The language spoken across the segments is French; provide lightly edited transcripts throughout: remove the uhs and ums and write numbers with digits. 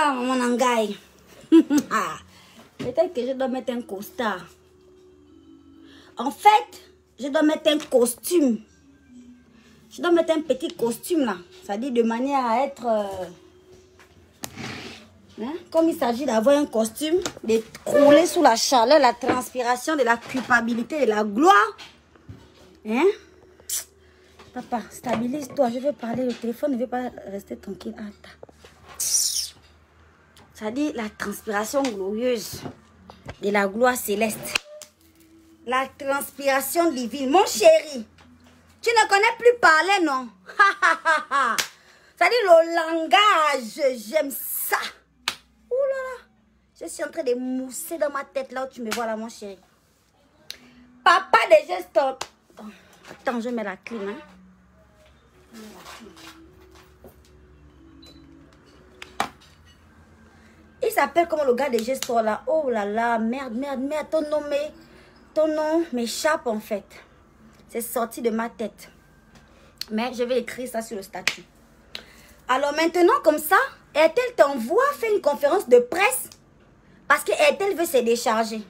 Ah, maman Nangaï. Peut-être que je dois mettre un costard. En fait, je dois mettre un costume. Je dois mettre un petit costume là. C'est-à-dire de manière à être... comme il s'agit d'avoir un costume, de crouler sous la chaleur, la transpiration, de la culpabilité, de la gloire. Hein? Papa, stabilise-toi. Je veux parler. Le téléphone ne veut pas rester tranquille. Attends. C'est-à-dire la transpiration glorieuse de la gloire céleste. La transpiration divine. Mon chéri, tu ne connais plus parler, non? C'est-à-dire le langage, j'aime ça. Ouh là là. Je suis en train de mousser dans ma tête là où tu me vois là, mon chéri. Papa déjà stop. Attends, je mets la clim. Hein. Il s'appelle comment le gars des gestes là? Oh là là, merde. Ton nom m'échappe en fait. C'est sorti de ma tête. Mais je vais écrire ça sur le statut. Alors maintenant, comme ça, Airtel t'envoie faire une conférence de presse parce que Airtel veut se décharger.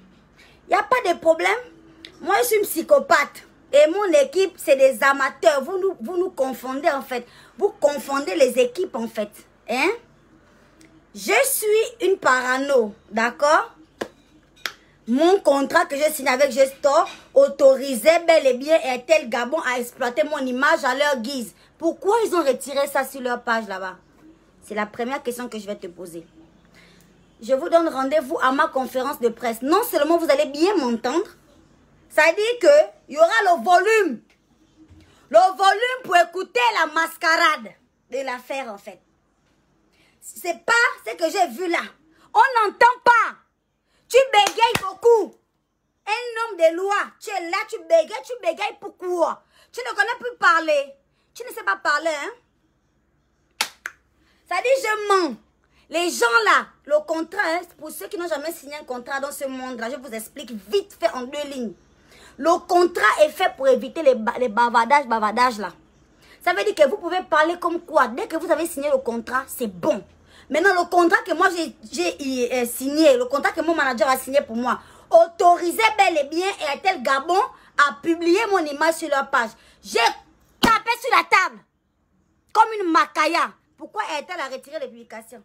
Il n'y a pas de problème. Moi, je suis une psychopathe. Et mon équipe, c'est des amateurs. Vous nous confondez en fait. Vous confondez les équipes en fait. Hein? Je suis une parano, d'accord? Mon contrat que j'ai signé avec Gestor autorisait bel et bien Airtel Gabon à exploiter mon image à leur guise. Pourquoi ils ont retiré ça sur leur page là-bas? C'est la première question que je vais te poser. Je vous donne rendez-vous à ma conférence de presse. Non seulement vous allez bien m'entendre, ça veut dire qu'il y aura le volume. Le volume pour écouter la mascarade de l'affaire en fait. C'est pas ce que j'ai vu là. On n'entend pas. Tu bégayes beaucoup. Un homme de loi. Tu es là, tu bégayes pourquoi? Tu ne connais plus parler. Tu ne sais pas parler, hein? Ça dit je mens. Les gens là, le contrat, hein, pour ceux qui n'ont jamais signé un contrat dans ce monde-là, je vous explique vite fait en 2 lignes. Le contrat est fait pour éviter les bavardages là. Ça veut dire que vous pouvez parler comme quoi. Dès que vous avez signé le contrat, c'est bon. Maintenant, le contrat que moi j'ai signé, le contrat que mon manager a signé pour moi, autorisait bel et bien Airtel Gabon à publier mon image sur leur page. J'ai tapé sur la table comme une macaya. Pourquoi Airtel a retiré les publications?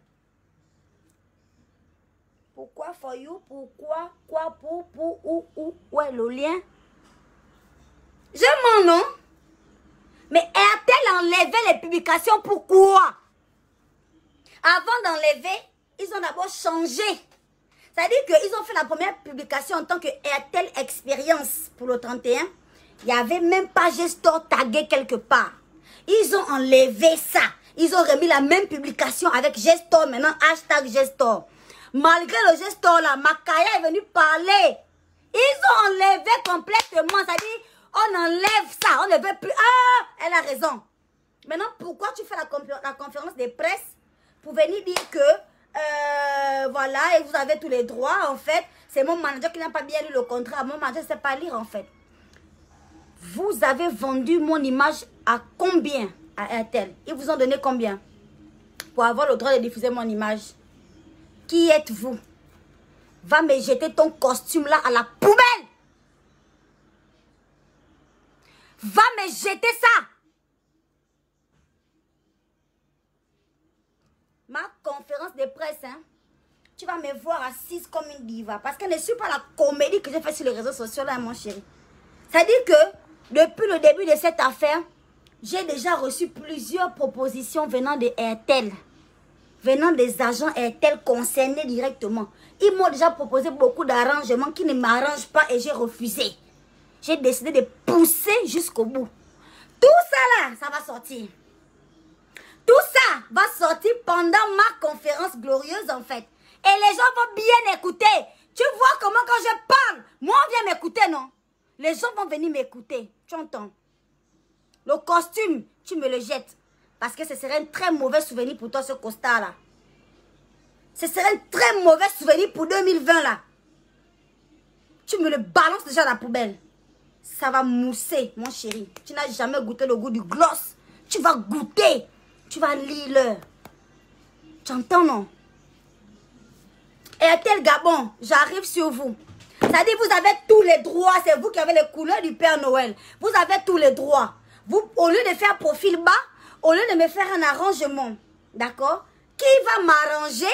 Pourquoi for you? Pourquoi? Quoi? Pour? Où est le lien? Je m'en non. Mais Airtel enlevait les publications. Pourquoi? Avant d'enlever, ils ont d'abord changé. C'est-à-dire qu'ils ont fait la première publication en tant que Airtel Experience pour le 31. Il n'y avait même pas Gestor tagué quelque part. Ils ont enlevé ça. Ils ont remis la même publication avec Gestor maintenant, hashtag Gestor. Malgré le Gestor là, Makaya est venu parler. Ils ont enlevé complètement. C'est-à-dire, on enlève ça, on ne veut plus. Ah, elle a raison. Maintenant, pourquoi tu fais la conférence de presse pour venir dire que, voilà, et vous avez tous les droits, en fait. C'est mon manager qui n'a pas bien lu le contrat. Mon manager ne sait pas lire, en fait. Vous avez vendu mon image à combien à Airtel? Ils vous ont donné combien pour avoir le droit de diffuser mon image? Qui êtes-vous? Va me jeter ton costume là à la poubelle. Va me jeter ça. Ma conférence de presse, hein, tu vas me voir assise comme une diva. Parce que je ne suis pas la comédie que j'ai fait sur les réseaux sociaux là, mon chéri. C'est-à-dire que depuis le début de cette affaire, j'ai déjà reçu plusieurs propositions venant de Airtel. Venant des agents Airtel concernés directement. Ils m'ont déjà proposé beaucoup d'arrangements qui ne m'arrangent pas et j'ai refusé. J'ai décidé de pousser jusqu'au bout. Tout ça là, ça va sortir. Tout ça va sortir pendant ma conférence glorieuse en fait. Et les gens vont bien écouter. Tu vois comment quand je parle, moi on vient m'écouter, non? Les gens vont venir m'écouter. Tu entends? Le costume, tu me le jettes. Parce que ce serait un très mauvais souvenir pour toi ce costard là. Ce serait un très mauvais souvenir pour 2020 là. Tu me le balances déjà à la poubelle. Ça va mousser mon chéri. Tu n'as jamais goûté le goût du gloss. Tu vas goûter. Tu vas lire l'heure. Tu entends, non? Airtel Gabon, j'arrive sur vous. C'est-à-dire, vous avez tous les droits. C'est vous qui avez les couleurs du Père Noël. Vous avez tous les droits. Vous, au lieu de faire profil bas, au lieu de me faire un arrangement, d'accord, qui va m'arranger,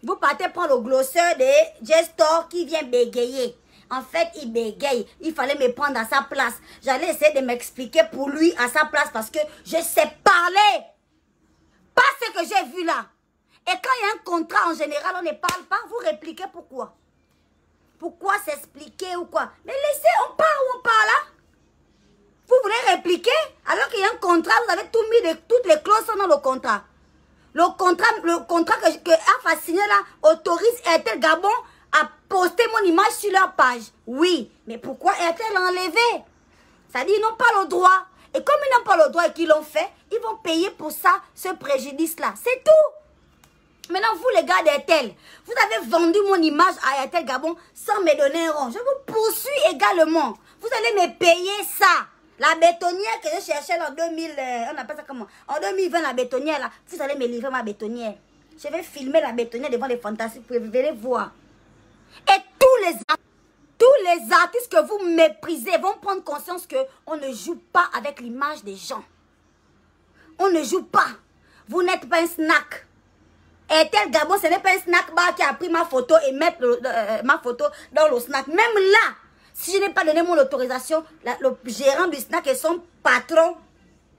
vous partez prendre le glosseur de Gestor qui vient bégayer. En fait, il bégaye. Il fallait me prendre à sa place. J'allais essayer de m'expliquer pour lui à sa place parce que je sais parler. Pas ce que j'ai vu là. Et quand il y a un contrat en général, on ne parle pas. Vous répliquez pourquoi? Pourquoi s'expliquer ou quoi? Mais laissez, on parle ou on parle là? Vous voulez répliquer alors qu'il y a un contrat, vous avez tout mis, toutes les clauses sont dans le contrat. Le contrat que AFA signé là autorise Airtel Gabon à poster mon image sur leur page. Oui, mais pourquoi Airtel l'a enlevé? Ça dit ils n'ont pas le droit. Et comme ils n'ont pas le droit et qu'ils l'ont fait, ils vont payer pour ça, ce préjudice-là. C'est tout. Maintenant, vous les gars d'Airtel, vous avez vendu mon image à Airtel Gabon sans me donner un rond. Je vous poursuis également. Vous allez me payer ça. La bétonnière que je cherchais en 2000, on appelle ça comment? En 2020, la bétonnière là, vous allez me livrer ma bétonnière. Je vais filmer la bétonnière devant les fantastiques pour vous venez voir. Et tous les artistes que vous méprisez vont prendre conscience qu'on ne joue pas avec l'image des gens. On ne joue pas. Vous n'êtes pas un snack. Airtel Gabon, ce n'est pas un snack bar qui a pris ma photo et met ma photo dans le snack. Même là, si je n'ai pas donné mon autorisation, le gérant du snack et son patron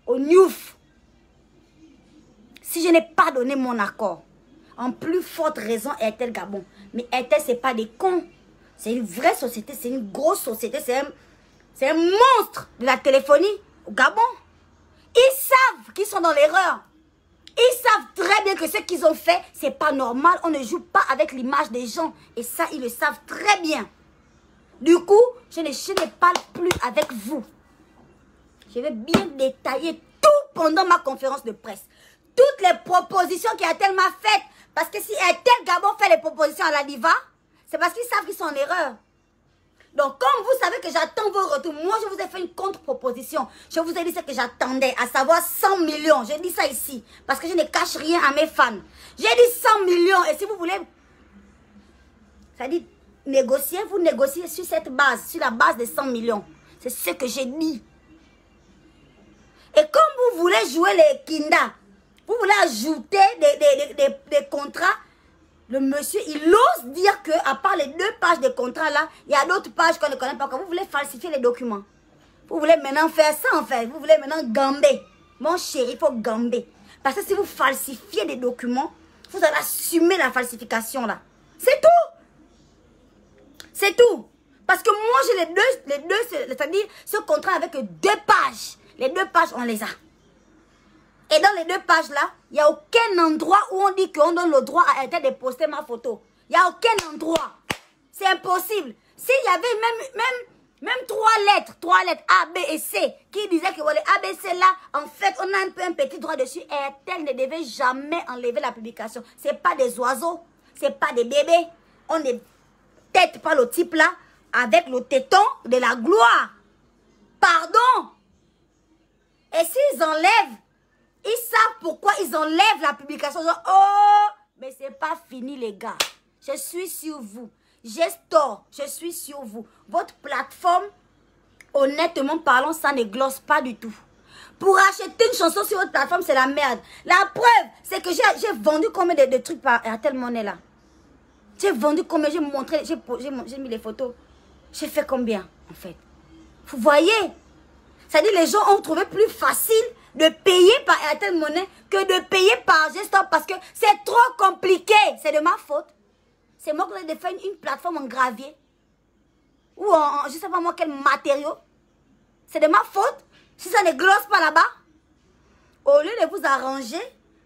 au Newf. Si je n'ai pas donné mon accord, en plus forte raison Airtel Gabon. Mais Airtel, ce n'est pas des cons. C'est une vraie société, c'est une grosse société, c'est un monstre de la téléphonie au Gabon. Ils savent qu'ils sont dans l'erreur. Ils savent très bien que ce qu'ils ont fait, ce n'est pas normal. On ne joue pas avec l'image des gens. Et ça, ils le savent très bien. Du coup, je ne parle plus avec vous. Je vais bien détailler tout pendant ma conférence de presse. Toutes les propositions qu'Airtel m'a faites. Parce que si Airtel Gabon fait les propositions à la diva, c'est parce qu'ils savent qu'ils sont en erreur. Donc, comme vous savez que j'attends vos retours, moi, je vous ai fait une contre-proposition. Je vous ai dit ce que j'attendais, à savoir 100 millions. J'ai dit ça ici, parce que je ne cache rien à mes fans. J'ai dit 100 millions, et si vous voulez, ça dit, négocier, vous négociez sur cette base, sur la base de 100 millions. C'est ce que j'ai dit. Et comme vous voulez jouer les kinda, vous voulez ajouter des contrats, le monsieur, il ose dire qu'à part les 2 pages de contrat là, il y a d'autres pages qu'on ne connaît pas. Vous voulez falsifier les documents. Vous voulez maintenant faire ça en fait. Vous voulez maintenant gamber. Mon chéri, il faut gamber. Parce que si vous falsifiez des documents, vous allez assumer la falsification là. C'est tout. C'est tout. Parce que moi, j'ai les deux, c'est-à-dire ce contrat avec 2 pages. Les 2 pages, on les a. Et dans les 2 pages-là, il n'y a aucun endroit où on dit qu'on donne le droit à Airtel de poster ma photo. Il n'y a aucun endroit. C'est impossible. S'il y avait même 3 lettres A, B et C, qui disaient que les A, B, C là, en fait, on a un petit droit dessus. Airtel ne devait jamais enlever la publication. Ce n'est pas des oiseaux, ce n'est pas des bébés. On ne tête pas le type là avec le téton de la gloire. Pardon. Et s'ils enlèvent, ils savent pourquoi ils enlèvent la publication. Genre, oh, mais c'est pas fini les gars. Je suis sur vous. Gestor, je suis sur vous. Votre plateforme, honnêtement parlant, ça ne glosse pas du tout. Pour acheter une chanson sur votre plateforme, c'est la merde. La preuve, c'est que j'ai vendu combien de trucs par Airtel Money là. J'ai vendu combien, j'ai montré, j'ai mis les photos. J'ai fait combien en fait. Vous voyez? C'est-à-dire les gens ont trouvé plus facile de payer par Airtel Money que de payer par Gestor parce que c'est trop compliqué. C'est de ma faute. C'est moi qui ai fait une plateforme en gravier. Ou en, je ne sais pas moi quel matériau. C'est de ma faute. Si ça ne glosse pas là-bas, au lieu de vous arranger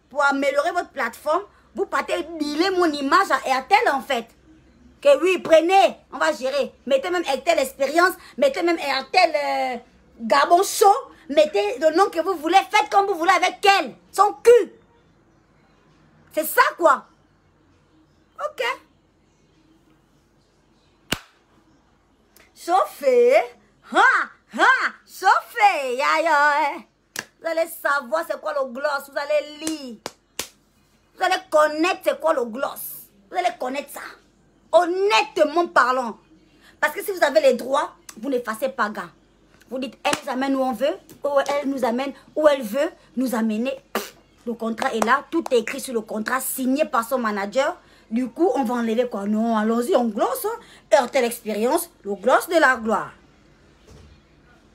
pour améliorer votre plateforme, vous partez dealer mon image à Airtel en fait. Que oui, prenez, on va gérer. Mettez même Airtel Expérience, mettez même Airtel Gabon Show. Mettez le nom que vous voulez, faites comme vous voulez avec elle, son cul. C'est ça quoi. Ok. Chauffez. Chauffez. Vous allez savoir c'est quoi le gloss, vous allez lire. Vous allez connaître c'est quoi le gloss. Vous allez connaître ça. Honnêtement parlant. Parce que si vous avez les droits, vous n'effacez pas, gars. Vous dites, elle nous amène où on veut, ou elle nous amène où elle veut nous amener. Le contrat est là, tout est écrit sur le contrat, signé par son manager. Du coup, on va enlever quoi? Non, allons-y, on glosse. Hein. RTL Expérience, le gloss de la gloire.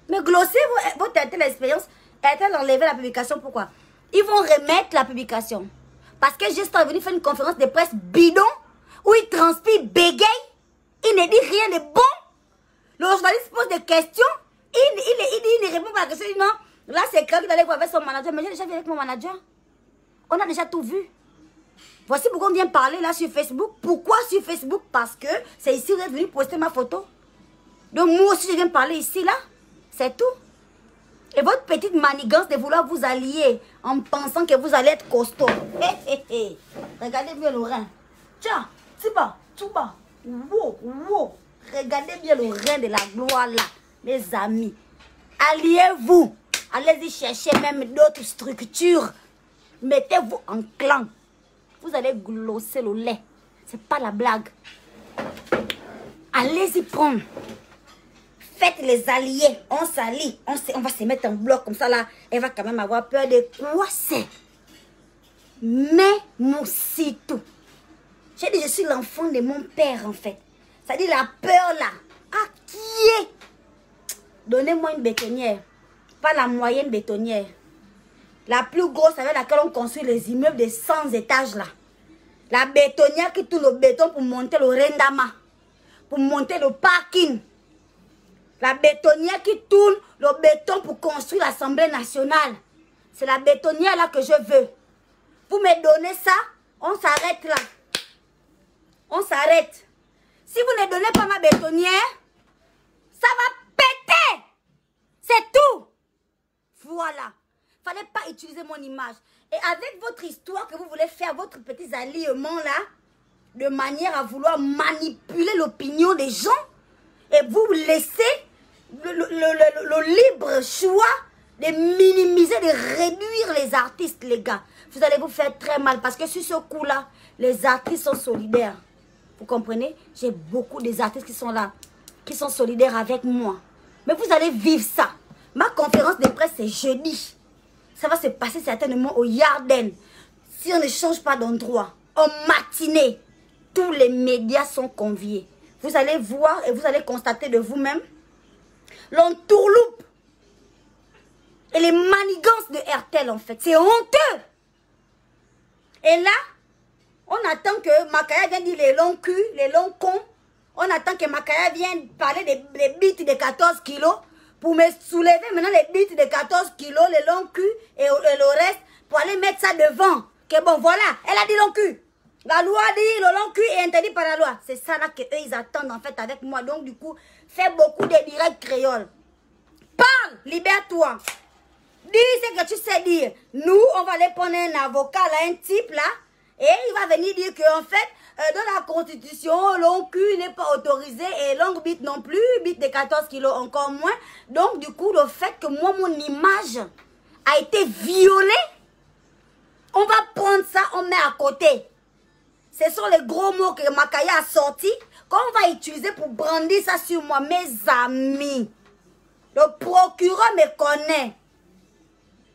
Mais glosser votre RTL Expérience, RTL enlever la publication, pourquoi? Ils vont remettre la publication. Parce que juste venu faire une conférence de presse bidon, où il transpire, bégaye, il ne dit rien de bon. Le journaliste pose des questions, il ne répond pas à la question, il dit non, là c'est clair qu'il allait voir avec son manager, mais j'ai déjà vu avec mon manager. On a déjà tout vu. Voici pourquoi on vient parler là sur Facebook. Pourquoi sur Facebook? Parce que c'est ici où vous êtes venu poster ma photo. Donc moi aussi je viens parler ici là. C'est tout. Et votre petite manigance de vouloir vous allier en pensant que vous allez être costaud. Regardez bien le rein. Tiens, c'est bas, tout bas. Wow, wow. Regardez bien le rein de la gloire là, mes amis. Alliez-vous. Allez-y chercher même d'autres structures. Mettez-vous en clan. Vous allez glosser le lait. C'est pas la blague. Allez-y prendre. Faites les alliés. On s'allie. On va se mettre en bloc comme ça là. Elle va quand même avoir peur de quoi c'est. Mais Moussitou. J'ai dit je suis l'enfant de mon père en fait. Ça dit la peur là. Ah qui est? Donnez-moi une bétonnière. Pas la moyenne bétonnière. La plus grosse avec laquelle on construit les immeubles de 100 étages là. La bétonnière qui tourne le béton pour monter le rendama. Pour monter le parking. La bétonnière qui tourne le béton pour construire l'Assemblée nationale. C'est la bétonnière là que je veux. Vous me donnez ça, on s'arrête là. On s'arrête. Si vous ne donnez pas ma bétonnière, ça va péter. C'est tout. Voilà. Fallait pas utiliser mon image. Et avec votre histoire que vous voulez faire, votre petit alliement là, de manière à vouloir manipuler l'opinion des gens, et vous laissez le libre choix de minimiser, de réduire les artistes, les gars. Vous allez vous faire très mal parce que sur ce coup-là, les artistes sont solidaires. Vous comprenez? J'ai beaucoup des artistes qui sont là, qui sont solidaires avec moi. Mais vous allez vivre ça. Ma conférence de presse, c'est jeudi. Ça va se passer certainement au Yarden. Si on ne change pas d'endroit, en matinée, tous les médias sont conviés. Vous allez voir et vous allez constater de vous-même l'entourloupe et les manigances de RTL en fait. C'est honteux. Et là, on attend que Makaya vienne dire les longs culs, les longs cons. On attend que Makaya vienne parler des bites de 14 kilos. Pour me soulever maintenant les bites de 14 kilos, les longs culs et le reste, pour aller mettre ça devant. Que bon, voilà, elle a dit long cul. La loi dit le long cul est interdit par la loi. C'est ça là qu'eux ils attendent en fait avec moi. Donc du coup, fais beaucoup de directs créoles. Parle, libère-toi. Dis ce que tu sais dire. Nous, on va aller prendre un avocat là, un type là. Et il va venir dire qu'en fait, dans la constitution, long cul n'est pas autorisé et longue bite non plus, bite de 14 kilos encore moins. Donc du coup, le fait que moi, mon image a été violée, on va prendre ça, on met à côté. Ce sont les gros mots que Makaya a sortis, qu'on va utiliser pour brandir ça sur moi, mes amis. Le procureur me connaît.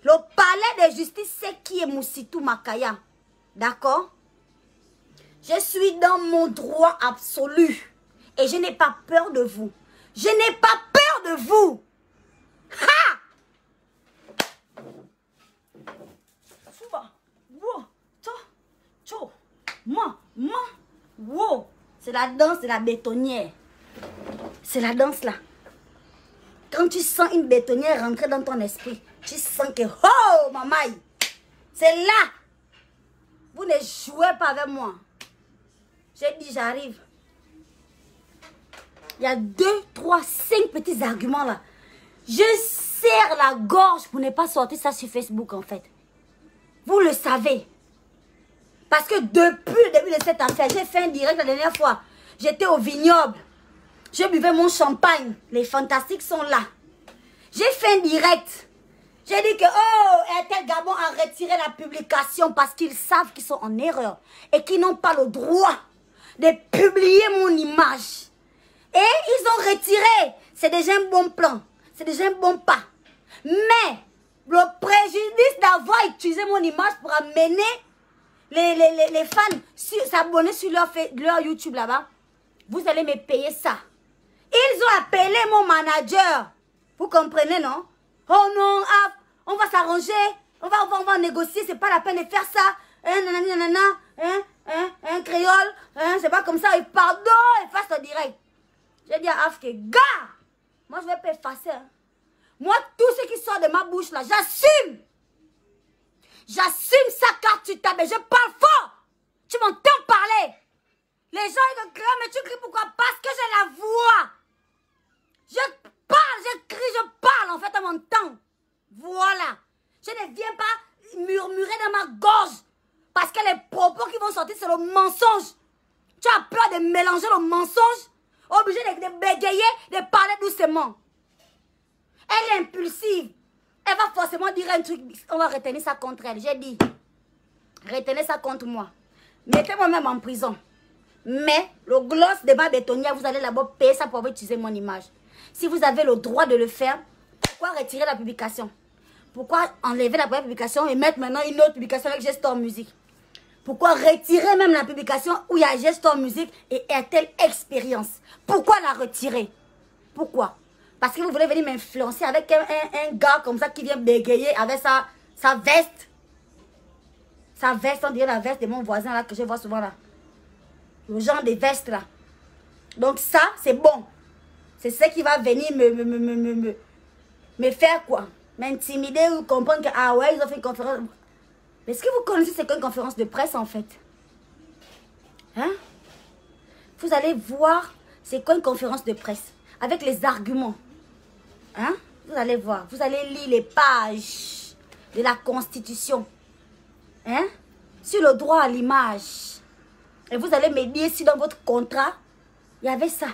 Le palais de justice sait qui est Moussitou Makaya. D'accord? Je suis dans mon droit absolu. Et je n'ai pas peur de vous. Je n'ai pas peur de vous. Ha! Wow! C'est la danse de la bétonnière. C'est la danse là. Quand tu sens une bétonnière rentrer dans ton esprit, tu sens que, oh, mamaï, c'est là. Vous ne jouez pas avec moi. J'ai dit, j'arrive. Il y a 2, 3, 5 petits arguments là. Je serre la gorge pour ne pas sortir ça sur Facebook en fait. Vous le savez. Parce que depuis le début de cette affaire, j'ai fait un direct la dernière fois. J'étais au vignoble. Je buvais mon champagne. Les fantastiques sont là. J'ai fait un direct. J'ai dit que, oh, RTL Gabon a retiré la publication parce qu'ils savent qu'ils sont en erreur et qu'ils n'ont pas le droit de publier mon image. Et ils ont retiré. C'est déjà un bon plan. C'est déjà un bon pas. Mais le préjudice d'avoir utilisé mon image pour amener les fans s'abonner sur leur YouTube là-bas, vous allez me payer ça. Ils ont appelé mon manager. Vous comprenez, non? Oh non, on va s'arranger. On va négocier. C'est pas la peine de faire ça. Un créole. C'est pas comme ça. Et pardon, efface le direct. J'ai dit à Af que, gars, moi je vais pas effacer. Hein. Moi, tout ce qui sort de ma bouche là, j'assume. J'assume ça car tu tapes. Je parle fort. Tu m'entends parler. Les gens ils crient, mais tu cries pourquoi? Parce que j'ai la voix. Je parle, je crie, je parle. En fait, on m'entend. Voilà. Je ne viens pas murmurer dans ma gorge. Parce que les propos qui vont sortir, c'est le mensonge. Tu as peur de mélanger le mensonge. Obligé de bégayer, de parler doucement. Elle est impulsive. Elle va forcément dire un truc. On va retenir ça contre elle. J'ai dit, retenez ça contre moi. Mettez-moi même en prison. Mais le gloss de ma bétonnière, vous allez d'abord payer ça pour utiliser mon image. Si vous avez le droit de le faire, pourquoi retirer la publication? Pourquoi enlever la première publication et mettre maintenant une autre publication avec Gestor Music? Pourquoi retirer même la publication où il y a Gestor Music et RTL Expérience? Pourquoi la retirer? Pourquoi? Parce que vous voulez venir m'influencer avec un gars comme ça qui vient bégayer avec sa veste. Sa veste, on dirait la veste de mon voisin là que je vois souvent là. Le genre de veste là. Donc ça, c'est bon. C'est ce qui va venir me faire quoi? M'intimider ou comprendre que, ah ouais, ils ont fait une conférence. Mais est-ce que vous connaissez c'est qu'une conférence de presse en fait? Hein? Vous allez voir c'est quoi une conférence de presse. Avec les arguments. Hein? Vous allez voir. Vous allez lire les pages de la Constitution. Hein? Sur le droit à l'image. Et vous allez me dire si dans votre contrat, il y avait ça.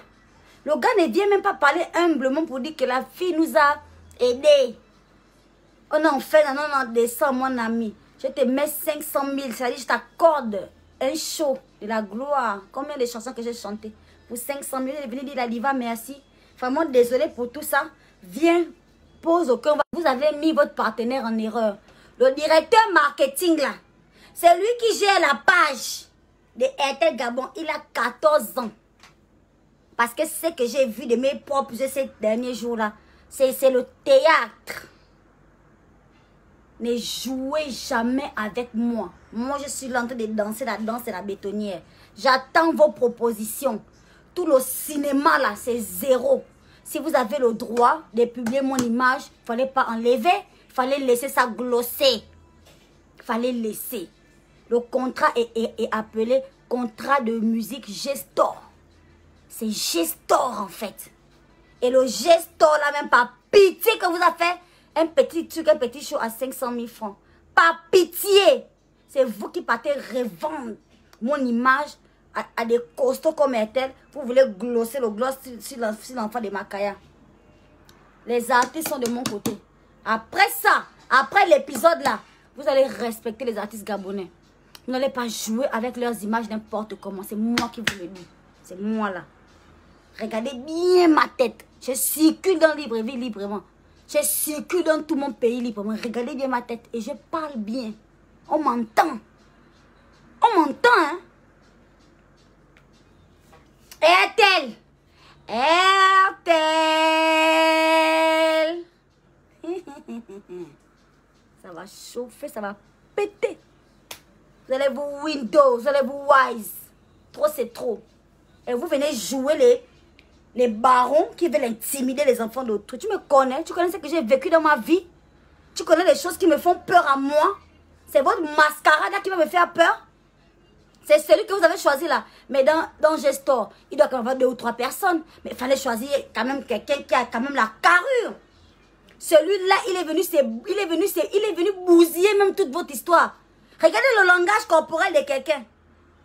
Le gars ne vient même pas parler humblement pour dire que la fille nous a aidés. On en fait, on en descend, mon ami. Je te mets 500 000, c'est-à-dire je t'accorde un show de la gloire. Combien de chansons que j'ai chantées? Pour 500 000, il est venu dire Ladiva, merci. Vraiment désolé pour tout ça. Viens, pose au cœur. Vous avez mis votre partenaire en erreur. Le directeur marketing là, c'est lui qui gère la page de RTL Gabon. Il a 14 ans. Parce que ce que j'ai vu de mes propres yeux ces derniers jours-là, c'est le théâtre. Ne jouez jamais avec moi. Moi, je suis là en train de danser la danse de la bétonnière. J'attends vos propositions. Tout le cinéma là, c'est zéro. Si vous avez le droit de publier mon image, il ne fallait pas enlever. Il fallait laisser ça glosser. Il fallait laisser. Le contrat est appelé contrat de musique Gestor. C'est Gestor en fait. Et le Gestor là, même par pitié que vous a fait un petit truc, un petit show à 500 000 francs. Par pitié. C'est vous qui partez revendre mon image à des costauds comme RTL. Vous voulez glosser le gloss sur l'enfant de Makaya. Les artistes sont de mon côté. Après ça, après l'épisode là, vous allez respecter les artistes gabonais. Vous n'allez pas jouer avec leurs images n'importe comment. C'est moi qui vous le dis. C'est moi là. Regardez bien ma tête. Je circule dans Libreville librement. Je circule dans tout mon pays librement. Regardez bien ma tête. Et je parle bien. On m'entend. On m'entend, hein. RTL. RTL. Ça va chauffer, ça va péter. Vous allez vous Windows, vous allez vous Wise. Trop, c'est trop. Et vous venez jouer les barons qui veulent intimider les enfants d'autrui. Tu me connais, tu connais ce que j'ai vécu dans ma vie. Tu connais les choses qui me font peur à moi. C'est votre mascarade qui va me faire peur. C'est celui que vous avez choisi là. Mais dans Gestor, il doit quand même avoir 2 ou 3 personnes. Mais il fallait choisir quand même quelqu'un qui a quand même la carrure. Celui-là, il est venu bousiller même toute votre histoire. Regardez le langage corporel de quelqu'un.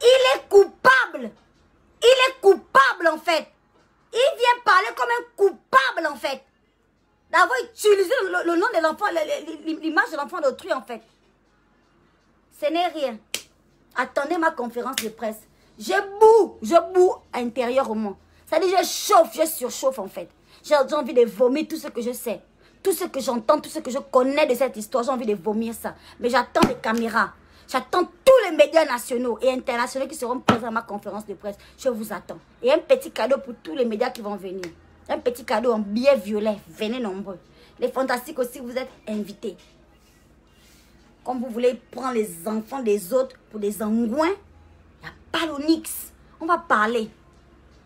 Il est coupable. Il est coupable en fait. Il vient parler comme un coupable en fait. D'avoir utilisé le nom de l'enfant, l'image de l'enfant d'autrui en fait. Ce n'est rien. Attendez ma conférence de presse. Je boue intérieurement. Ça dit, je surchauffe en fait. J'ai envie de vomir tout ce que je sais. Tout ce que j'entends, tout ce que je connais de cette histoire, j'ai envie de vomir ça. Mais j'attends les caméras. J'attends tous les médias nationaux et internationaux qui seront présents à ma conférence de presse. Je vous attends. Et un petit cadeau pour tous les médias qui vont venir. Un petit cadeau en billet violet. Venez nombreux. Les fantastiques aussi, vous êtes invités. Comme vous voulez prendre les enfants des autres pour des engouins, il n'y a pas l'onyx. On va parler.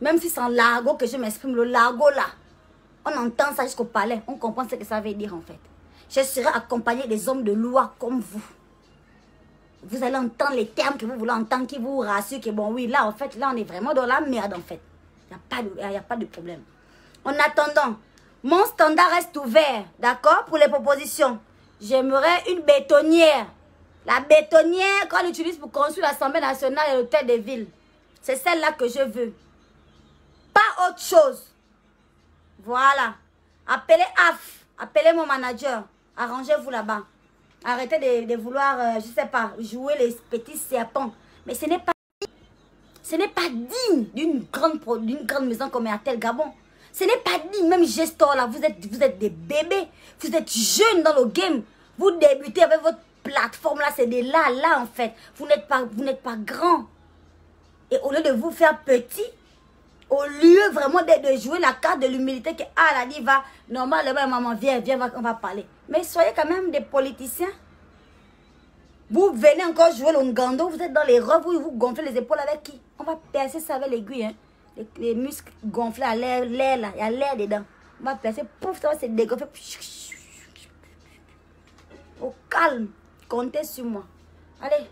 Même si c'est en l'argot que je m'exprime, le largot là. On entend ça jusqu'au palais. On comprend ce que ça veut dire en fait. Je serai accompagné des hommes de loi comme vous. Vous allez entendre les termes que vous voulez entendre, qui vous rassurent que bon oui, là en fait, là on est vraiment dans la merde en fait. Il n'y a pas de problème. En attendant, mon standard reste ouvert, d'accord, pour les propositions. J'aimerais une bétonnière. La bétonnière qu'on utilise pour construire l'Assemblée nationale et l'hôtel de ville. C'est celle-là que je veux. Pas autre chose. Voilà. Appelez AF. Appelez mon manager. Arrangez-vous là-bas. Arrêtez de vouloir, je sais pas, jouer les petits serpents. Mais ce n'est pas digne d'une grande maison comme Airtel Gabon. Ce n'est pas digne. Même gestor là, vous êtes des bébés. Vous êtes jeunes dans le game. Vous débutez avec votre plateforme là. C'est des là en fait. Vous n'êtes pas grand. Et au lieu de vous faire petit, au lieu vraiment de jouer la carte de l'humilité que la dit va, normalement maman viens, on va parler. Mais soyez quand même des politiciens. Vous venez encore jouer le ngando, vous êtes dans les robes, vous gonflez les épaules avec qui? On va percer ça avec l'aiguille. Hein? Les muscles gonflés à l'air là, il y a l'air dedans. On va percer, pouf, ça va se dégonfler. Au calme, comptez sur moi. Allez.